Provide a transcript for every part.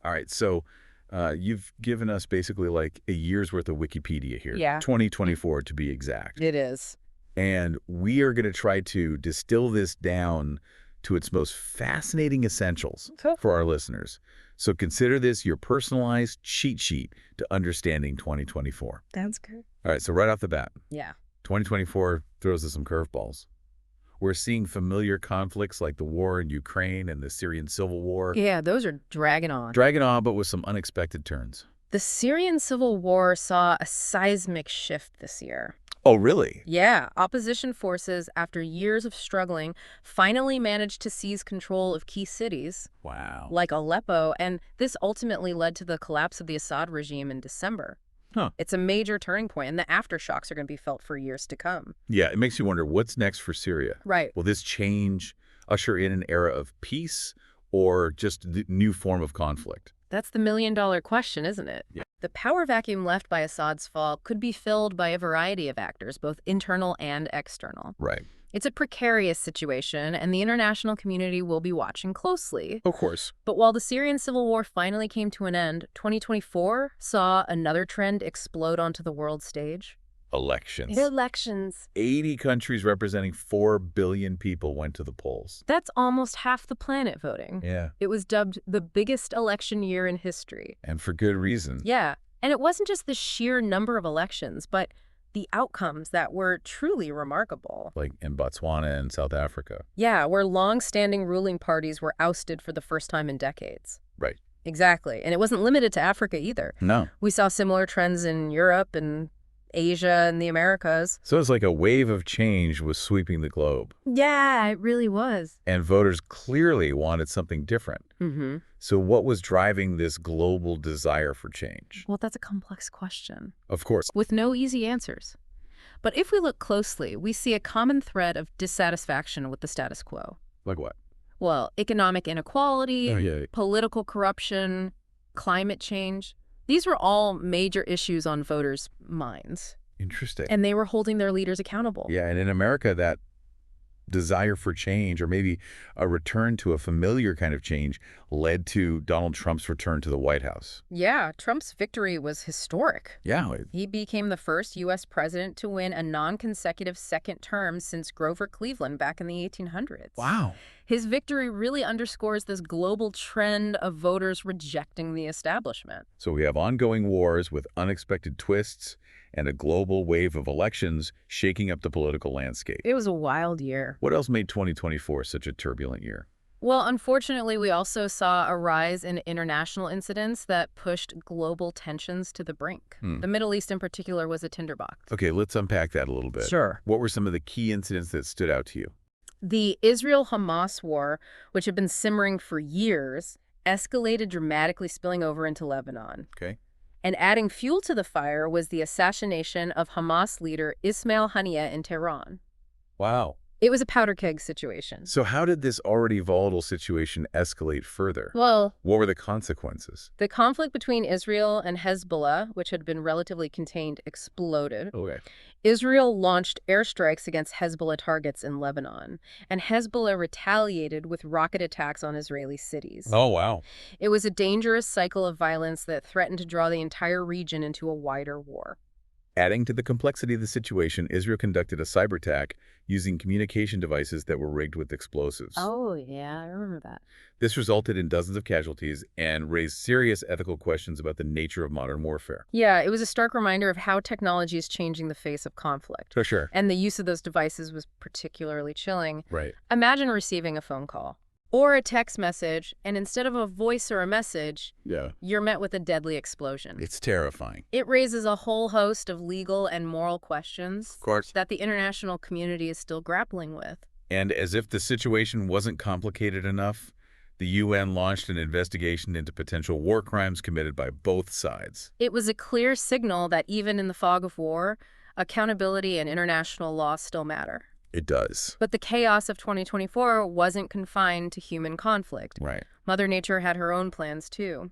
All right, so you've given us basically like a year's worth of Wikipedia here. Yeah. 2024 to be exact. It is. And we are going to try to distill this down to its most fascinating essentials Cool. for our listeners. So consider this your personalized cheat sheet to understanding 2024. That's good. All right, so right off the bat, Yeah. 2024 throws us some curveballs. We're seeing familiar conflicts like the war in Ukraine and the Syrian civil war. Yeah, those are dragging on. Dragging on, but with some unexpected turns. The Syrian civil war saw a seismic shift this year. Oh, really? Yeah, opposition forces, after years of struggling, finally managed to seize control of key cities, Wow. like Aleppo, and this ultimately led to the collapse of the Assad regime in December. Huh. It's a major turning point, and the aftershocks are going to be felt for years to come. Yeah, it makes you wonder what's next for Syria. Right. Will this change, usher in an era of peace, or just a new form of conflict? That's the million-dollar question, isn't it? Yeah. The power vacuum left by Assad's fall could be filled by a variety of actors, both internal and external. Right. It's a precarious situation, and the international community will be watching closely. Of course. But while the Syrian civil war finally came to an end, 2024 saw another trend explode onto the world stage. Elections. Elections. 80 countries representing 4 billion people went to the polls. That's almost half the planet voting. Yeah. It was dubbed the biggest election year in history. And for good reason. Yeah, and it wasn't just the sheer number of elections, but the outcomes that were truly remarkable. Like in Botswana and South Africa. Yeah, where long-standing ruling parties were ousted for the first time in decades. Right. Exactly, and it wasn't limited to Africa either. No. We saw similar trends in Europe and Asia and the Americas. So it's like a wave of change was sweeping the globe. Yeah, it really was. And voters clearly wanted something different. Mm-hmm. So what was driving this global desire for change? Well, that's a complex question, Of course. with no easy answers. But if we look closely, we see a common thread of dissatisfaction with the status quo. Like what? Well, economic inequality, Oh, yeah. political corruption, climate change. These were all major issues on voters' minds, Interesting. and they were holding their leaders accountable. Yeah, and in America, that desire for change, or maybe a return to a familiar kind of change, led to Donald Trump's return to the White House. Yeah, Trump's victory was historic. Yeah. He became the first U.S. president to win a non-consecutive second term since Grover Cleveland back in the 1800s. Wow. His victory really underscores this global trend of voters rejecting the establishment. So we have ongoing wars with unexpected twists and a global wave of elections shaking up the political landscape. It was a wild year. What else made 2024 such a turbulent year? Well, unfortunately, we also saw a rise in international incidents that pushed global tensions to the brink. The Middle East in particular was a tinderbox. Okay, let's unpack that a little bit. Sure. What were some of the key incidents that stood out to you? The Israel-Hamas war, which had been simmering for years, escalated dramatically, spilling over into Lebanon. Okay. And adding fuel to the fire was the assassination of Hamas leader Ismail Haniyeh in Tehran. Wow. It was a powder keg situation. So how did this already volatile situation escalate further? Well, What were the consequences? the conflict between Israel and Hezbollah, which had been relatively contained, exploded. Okay. Israel launched airstrikes against Hezbollah targets in Lebanon, and Hezbollah retaliated with rocket attacks on Israeli cities. Oh, wow. It was a dangerous cycle of violence that threatened to draw the entire region into a wider war. Adding to the complexity of the situation, Israel conducted a cyber attack using communication devices that were rigged with explosives. Oh, yeah, I remember that. This resulted in dozens of casualties and raised serious ethical questions about the nature of modern warfare. Yeah, it was a stark reminder of how technology is changing the face of conflict. For sure. And the use of those devices was particularly chilling. Right. Imagine receiving a phone call or a text message, and instead of a voice or a message, Yeah. you're met with a deadly explosion. It's terrifying. It raises a whole host of legal and moral questions Of course. that the international community is still grappling with. And as if the situation wasn't complicated enough, the UN launched an investigation into potential war crimes committed by both sides. It was a clear signal that even in the fog of war, accountability and international law still matter. It does. But the chaos of 2024 wasn't confined to human conflict. Right. Mother Nature had her own plans, too.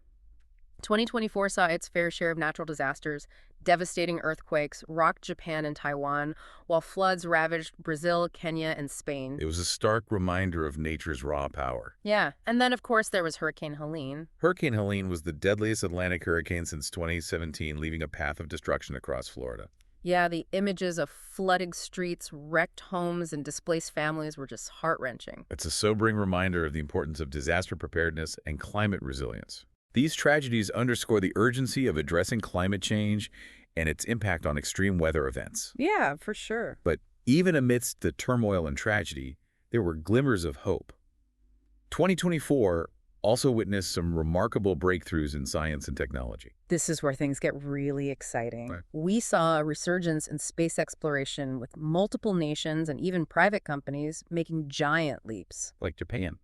2024 saw its fair share of natural disasters. Devastating earthquakes rocked Japan and Taiwan, while floods ravaged Brazil, Kenya, and Spain. It was a stark reminder of nature's raw power. Yeah, and then, of course, there was Hurricane Helene. Hurricane Helene was the deadliest Atlantic hurricane since 2017, leaving a path of destruction across Florida. Yeah, the images of flooded streets, wrecked homes, and displaced families were just heart-wrenching. It's a sobering reminder of the importance of disaster preparedness and climate resilience. These tragedies underscore the urgency of addressing climate change and its impact on extreme weather events. Yeah, for sure. But even amidst the turmoil and tragedy, there were glimmers of hope. 2024 also witnessed some remarkable breakthroughs in science and technology. This is where things get really exciting. Right. We saw a resurgence in space exploration with multiple nations and even private companies making giant leaps. Like Japan.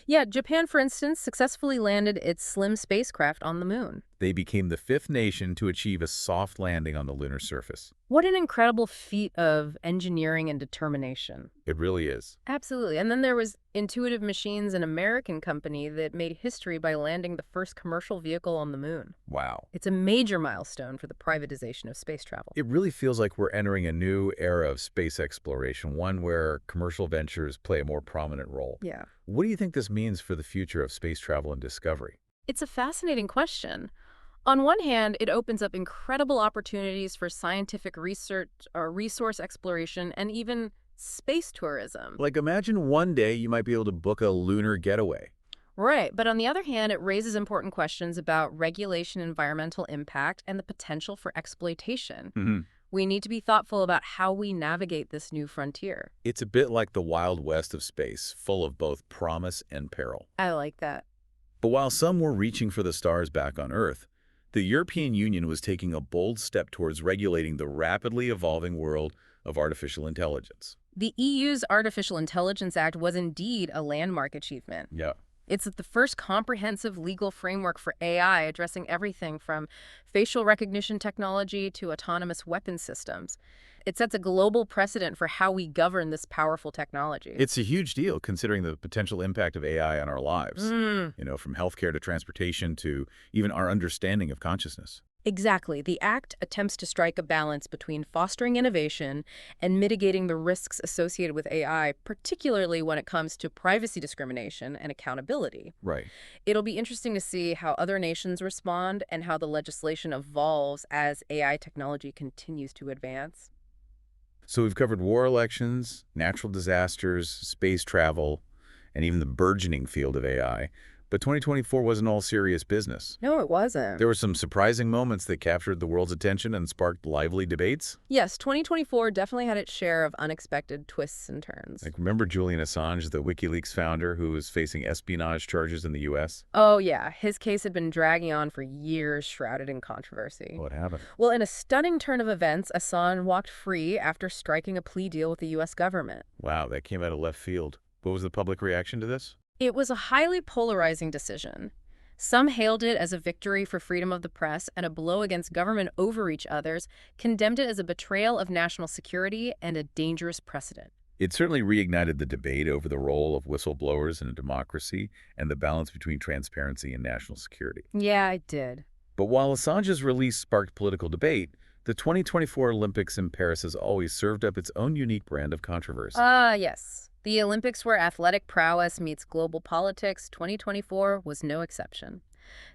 Yeah, Japan, for instance, successfully landed its SLIM spacecraft on the moon. They became the 5th nation to achieve a soft landing on the lunar surface. What an incredible feat of engineering and determination. It really is. Absolutely. And then there was Intuitive Machines, an American company that made history by landing the first commercial vehicle on the moon. Wow. It's a major milestone for the privatization of space travel. It really feels like we're entering a new era of space exploration, one where commercial ventures play a more prominent role. Yeah. What do you think this means for the future of space travel and discovery? It's a fascinating question. On one hand, it opens up incredible opportunities for scientific research or resource exploration and even space tourism. Like, imagine one day you might be able to book a lunar getaway. Right, but on the other hand, it raises important questions about regulation, environmental impact, and the potential for exploitation. We need to be thoughtful about how we navigate this new frontier. It's a bit like the Wild West of space, full of both promise and peril. I like that. But while some were reaching for the stars back on Earth, the European Union was taking a bold step towards regulating the rapidly evolving world of artificial intelligence. The EU's Artificial Intelligence Act was indeed a landmark achievement. Yeah. It's the first comprehensive legal framework for AI addressing everything from facial recognition technology to autonomous weapon systems. It sets a global precedent for how we govern this powerful technology. It's a huge deal considering the potential impact of AI on our lives, from healthcare to transportation to even our understanding of consciousness. Exactly. The Act attempts to strike a balance between fostering innovation and mitigating the risks associated with AI, particularly when it comes to privacy discrimination and accountability. Right. It'll be interesting to see how other nations respond and how the legislation evolves as AI technology continues to advance. So we've covered war elections, natural disasters, space travel, and even the burgeoning field of AI. But 2024 wasn't all serious business. No, it wasn't. There were some surprising moments that captured the world's attention and sparked lively debates. Yes, 2024 definitely had its share of unexpected twists and turns. Like, remember Julian Assange, the WikiLeaks founder who was facing espionage charges in the U.S.? Oh, yeah. His case had been dragging on for years, shrouded in controversy. What happened? Well, in a stunning turn of events, Assange walked free after striking a plea deal with the U.S. government. Wow, that came out of left field. What was the public reaction to this? It was a highly polarizing decision. Some hailed it as a victory for freedom of the press and a blow against government overreach. Others condemned it as a betrayal of national security and a dangerous precedent. It certainly reignited the debate over the role of whistleblowers in a democracy and the balance between transparency and national security. Yeah, it did. But while Assange's release sparked political debate, the 2024 Olympics in Paris has always served up its own unique brand of controversy. Yes. The Olympics where athletic prowess meets global politics, 2024 was no exception.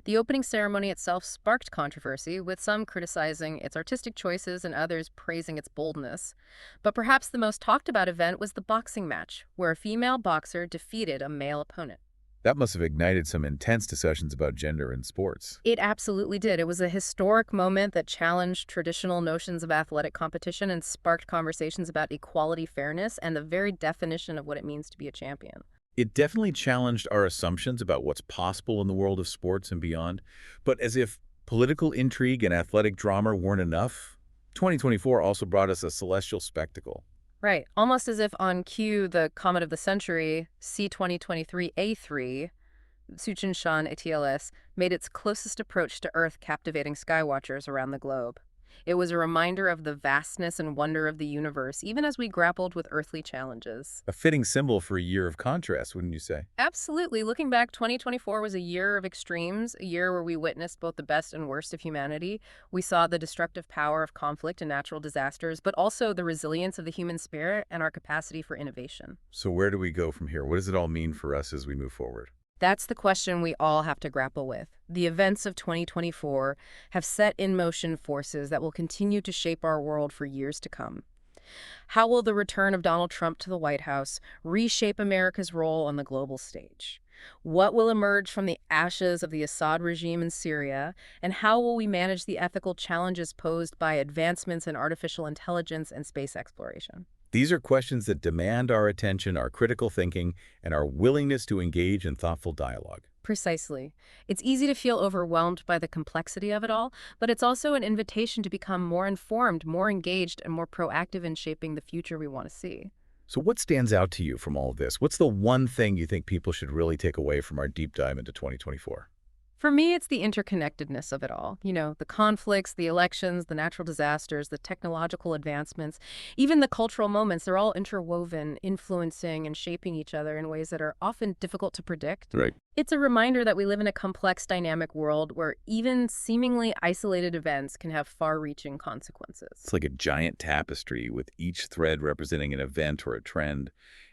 The opening ceremony itself sparked controversy, with some criticizing its artistic choices and others praising its boldness. But perhaps the most talked about event was the boxing match, where a female boxer defeated a male opponent. That must have ignited some intense discussions about gender in sports. It absolutely did. It was a historic moment that challenged traditional notions of athletic competition and sparked conversations about equality, fairness, and the very definition of what it means to be a champion. It definitely challenged our assumptions about what's possible in the world of sports and beyond. But as if political intrigue and athletic drama weren't ensouth, 2024 also brought us a celestial spectacle. Right. Almost as if on cue, the comet of the century, C2023A3, Tsuchinshan ATLS, made its closest approach to Earth, captivating skywatchers around the globe. It was a reminder of the vastness and wonder of the universe, even as we grappled with earthly challenges. A fitting symbol for a year of contrast, wouldn't you say? Absolutely. Looking back, 2024 was a year of extremes, a year where we witnessed both the best and worst of humanity. We saw the destructive power of conflict and natural disasters, but also the resilience of the human spirit and our capacity for innovation. So where do we go from here? What does it all mean for us as we move forward? That's the question we all have to grapple with. The events of 2024 have set in motion forces that will continue to shape our world for years to come. How will the return of Donald Trump to the White House reshape America's role on the global stage? What will emerge from the ashes of the Assad regime in Syria? And how will we manage the ethical challenges posed by advancements in artificial intelligence and space exploration? These are questions that demand our attention, our critical thinking, and our willingness to engage in thoughtful dialogue. Precisely. It's easy to feel overwhelmed by the complexity of it all, but it's also an invitation to become more informed, more engaged, and more proactive in shaping the future we want to see. So what stands out to you from all of this? What's the one thing you think people should really take away from our deep dive into 2024? For me, it's the interconnectedness of it all. The conflicts, the elections, the natural disasters, the technological advancements, even the cultural moments, they're all interwoven, influencing and shaping each other in ways that are often difficult to predict. Right. It's a reminder that we live in a complex, dynamic world where even seemingly isolated events can have far-reaching consequences. It's like a giant tapestry with each thread representing an event or a trend,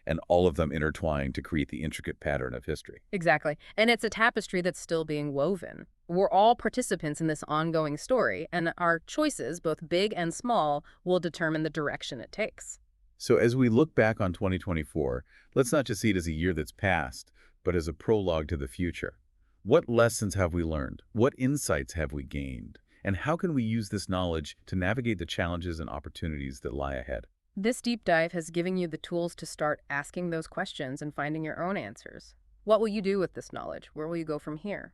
and all of them intertwined to create the intricate pattern of history. Exactly. And it's a tapestry that's still being woven. We're all participants in this ongoing story, and our choices, both big and small, will determine the direction it takes. So as we look back on 2024, let's not just see it as a year that's passed, but as a prologue to the future. What lessons have we learned? What insights have we gained? And how can we use this knowledge to navigate the challenges and opportunities that lie ahead? This deep dive has given you the tools to start asking those questions and finding your own answers. What will you do with this knowledge? Where will you go from here?